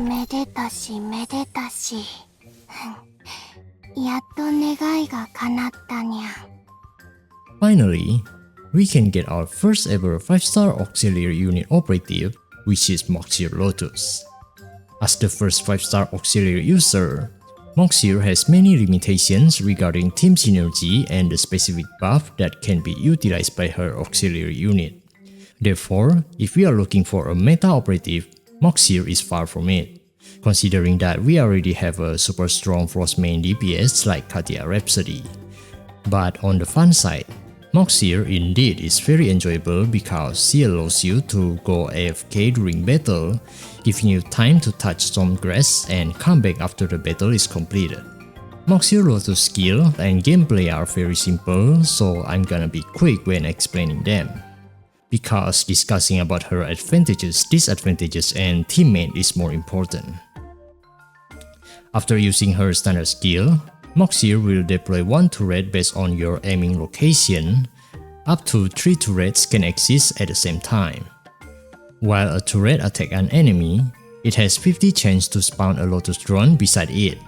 めでたしめでたし。やっと願いが叶ったにゃ。Finally, we can get our first ever 5-star auxiliary unit operative, which is Mauxir LOTUS. As the first 5-star auxiliary user, Mauxir has many limitations regarding team synergy and the specific buff that can be utilized by her auxiliary unit. Therefore, if we are looking for a meta operative, Mauxir is far from it, considering that we already have a super strong Frost main DPS like Katia Rhapsody. But on the fun side, Mauxir indeed is very enjoyable because she allows you to go AFK during battle, giving you time to touch some grass and come back after the battle is completed. Mauxir LOTUS skill and gameplay are very simple, so I'm gonna be quick when explaining them, because discussing about her advantages, disadvantages, and teammate is more important. After using her standard skill, Mauxir will deploy one turret based on your aiming location. Up to 3 turrets can exist at the same time. While a turret attacks an enemy, it has 50 chance to spawn a LOTUS drone beside it.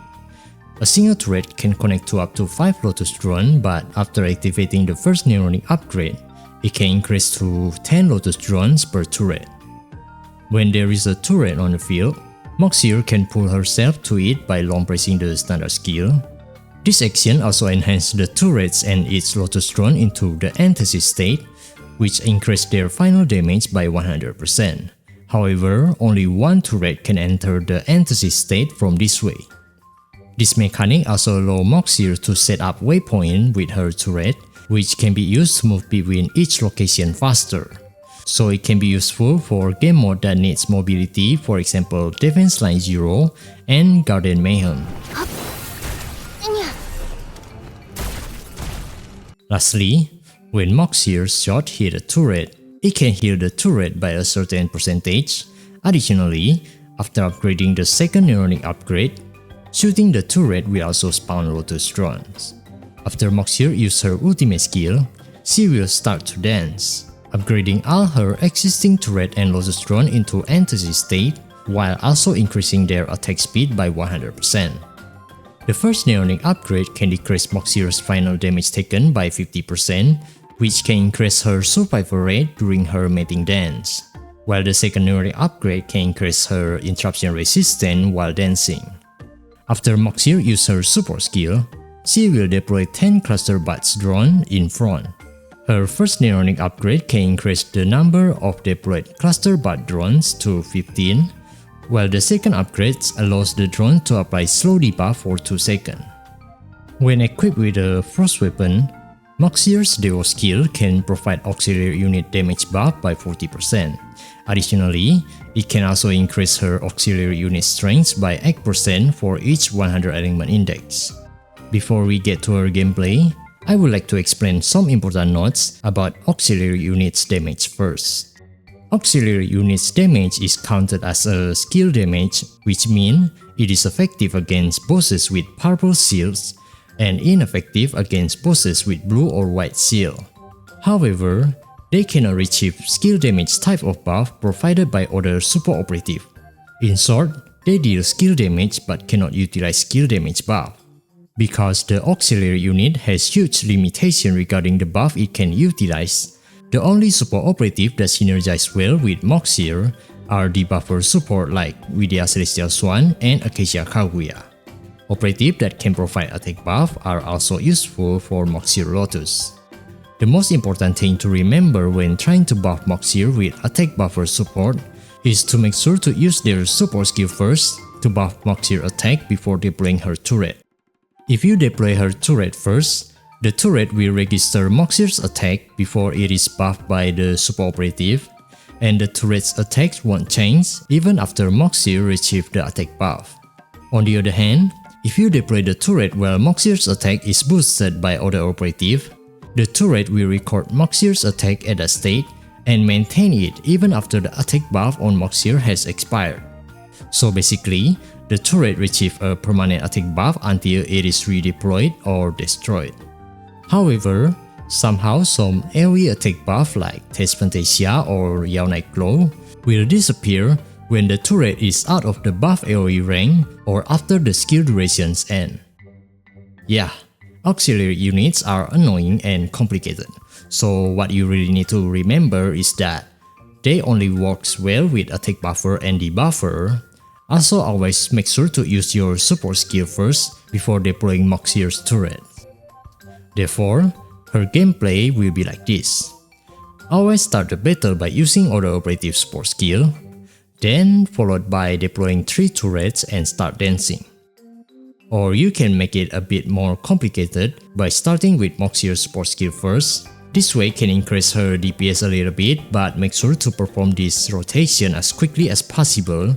A single turret can connect to up to 5 LOTUS drones, but after activating the first Neuronic upgrade, it can increase to 10 LOTUS drones per turret. When there is a turret on the field, Mauxir can pull herself to it by long pressing the standard skill. This action also enhances the turrets and its LOTUS drone into the antithesis state, which increases their final damage by 100%. However, only one turret can enter the antithesis state from this way. This mechanic also allows Mauxir to set up waypoint with her turret, which can be used to move between each location faster. So it can be useful for game mode that needs mobility, for example Defense Line 0 and Garden Mayhem. Lastly, when Mauxir's shot hit a turret, it can heal the turret by a certain percentage. Additionally, after upgrading the second Neuronic upgrade, shooting the turret will also spawn LOTUS drones. After Mauxir uses her ultimate skill, she will start to dance, upgrading all her existing turret and LOTUS drone into antithesis state, while also increasing their attack speed by 100%. The first Neuronic upgrade can decrease Mauxir's final damage taken by 50%, which can increase her survival rate during her mating dance, while the second Neuronic upgrade can increase her interruption resistance while dancing. After Mauxir uses her support skill, she will deploy 10 cluster buds drone in front. Her first Neuronic upgrade can increase the number of deployed cluster bud drones to 15, while the second upgrade allows the drone to apply slow debuff for 2 seconds. When equipped with a frost weapon, Mauxir's Deiwos Skill can provide auxiliary unit damage buff by 40%. Additionally, it can also increase her auxiliary unit strength by 8% for each 100 element index. Before we get to her gameplay, I would like to explain some important notes about auxiliary units damage first. Auxiliary units damage is counted as a skill damage, which means it is effective against bosses with purple shields and ineffective against bosses with blue or white shield. However, they cannot achieve skill damage type of buff provided by other support operative. In short, they deal skill damage but cannot utilize skill damage buff. Because the auxiliary unit has huge limitation regarding the buff it can utilize, the only support operative that synergize well with Mauxir are debuffer support like Vidya Celestial Swan and Acacia Kaguya. Operatives that can provide attack buff are also useful for Mauxir LOTUS. The most important thing to remember when trying to buff Mauxir with attack buffer support is to make sure to use their support skill first to buff Mauxir attack before deploying her turret. If you deploy her turret first, the turret will register Mauxir's attack before it is buffed by the support operative, and the turret's attack won't change even after Mauxir receives the attack buff. On the other hand, if you deploy the turret while Mauxir's attack is boosted by other operative, the turret will record Mauxir's attack at that state and maintain it even after the attack buff on Mauxir has expired. So basically, the turret receives a permanent attack buff until it is redeployed or destroyed. However, somehow some AoE attack buff like Taste Fantasia or Yao Night Glow will disappear when the turret is out of the buff AoE rank or after the skill durations end. Yeah, auxiliary units are annoying and complicated, so what you really need to remember is that they only works well with attack buffer and debuffer. Also always make sure to use your support skill first before deploying Mauxir's turret. Therefore, her gameplay will be like this. Always start the battle by using auto operative support skill, then followed by deploying 3 turrets and start dancing. Or you can make it a bit more complicated by starting with Mauxir's support skill first. This way can increase her DPS a little bit, but make sure to perform this rotation as quickly as possible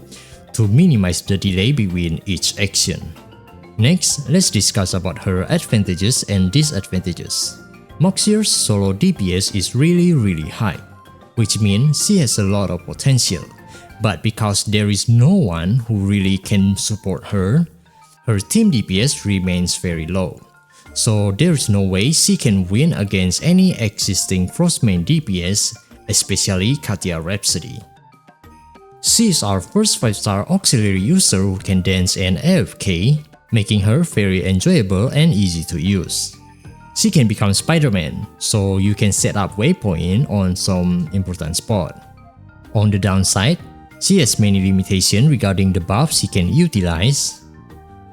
to minimize the delay between each action. Next, let's discuss about her advantages and disadvantages. Mauxir's solo DPS is really high, which means she has a lot of potential. But because there is no one who really can support her, her team DPS remains very low. So there is no way she can win against any existing Frostmain DPS, especially Katia Rhapsody. She is our first 5-star auxiliary user who can dance and AFK, making her very enjoyable and easy to use. She can become Spider-Man, so you can set up waypoint on some important spot. On the downside, she has many limitations regarding the buffs she can utilize.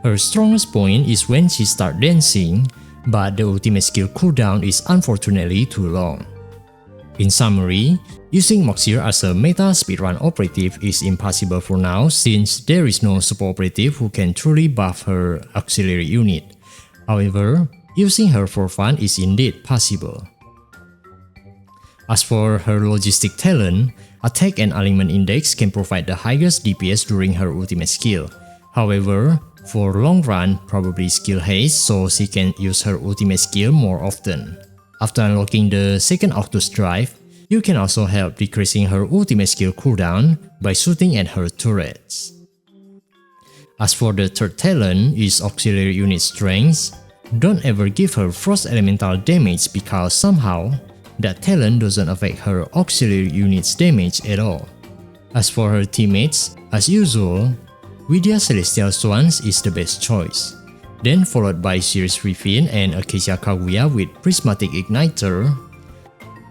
Her strongest point is when she starts dancing, but the ultimate skill cooldown is unfortunately too long. In summary, using Mauxir as a meta speedrun operative is impossible for now since there is no support operative who can truly buff her auxiliary unit. However, using her for fun is indeed possible. As for her logistic talent, attack and alignment index can provide the highest DPS during her ultimate skill. However, for long run, probably skill haste, so she can use her ultimate skill more often. After unlocking the second LOTUS drive, you can also help decreasing her ultimate skill cooldown by shooting at her turrets. As for the third talent is auxiliary unit strength. Don't ever give her frost elemental damage because somehow that talent doesn't affect her auxiliary unit's damage at all. As for her teammates, as usual, Vidya Celestial Swans is the best choice, then followed by Series Refin and Acacia Kaguya with Prismatic Igniter.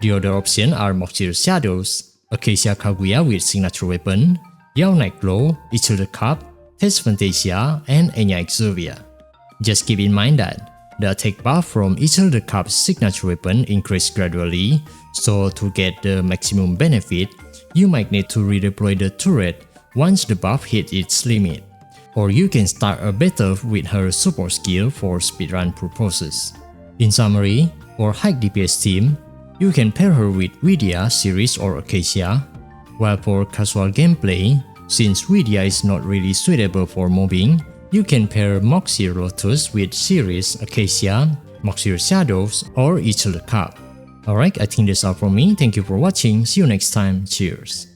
The other options are Mauxir Shadows, Acacia Kaguya with Signature Weapon, Yao Nightglow, Ichil the Cup, Test Fantasia, and Nyaa Exuvia. Just keep in mind that the attack buff from Ichil the Cup's signature weapon increases gradually, so to get the maximum benefit, you might need to redeploy the turret once the buff hits its limit. Or you can start a battle with her support skill for speedrun purposes. In summary, for high DPS team, you can pair her with Vidya, Series, or Acacia, while for casual gameplay, since Vidya is not really suitable for mobbing, you can pair Mauxir LOTUS with Series, Acacia, Mauxir Shadows, or Ichil the Cup. Alright, I think that's all from me. Thank you for watching. See you next time. Cheers.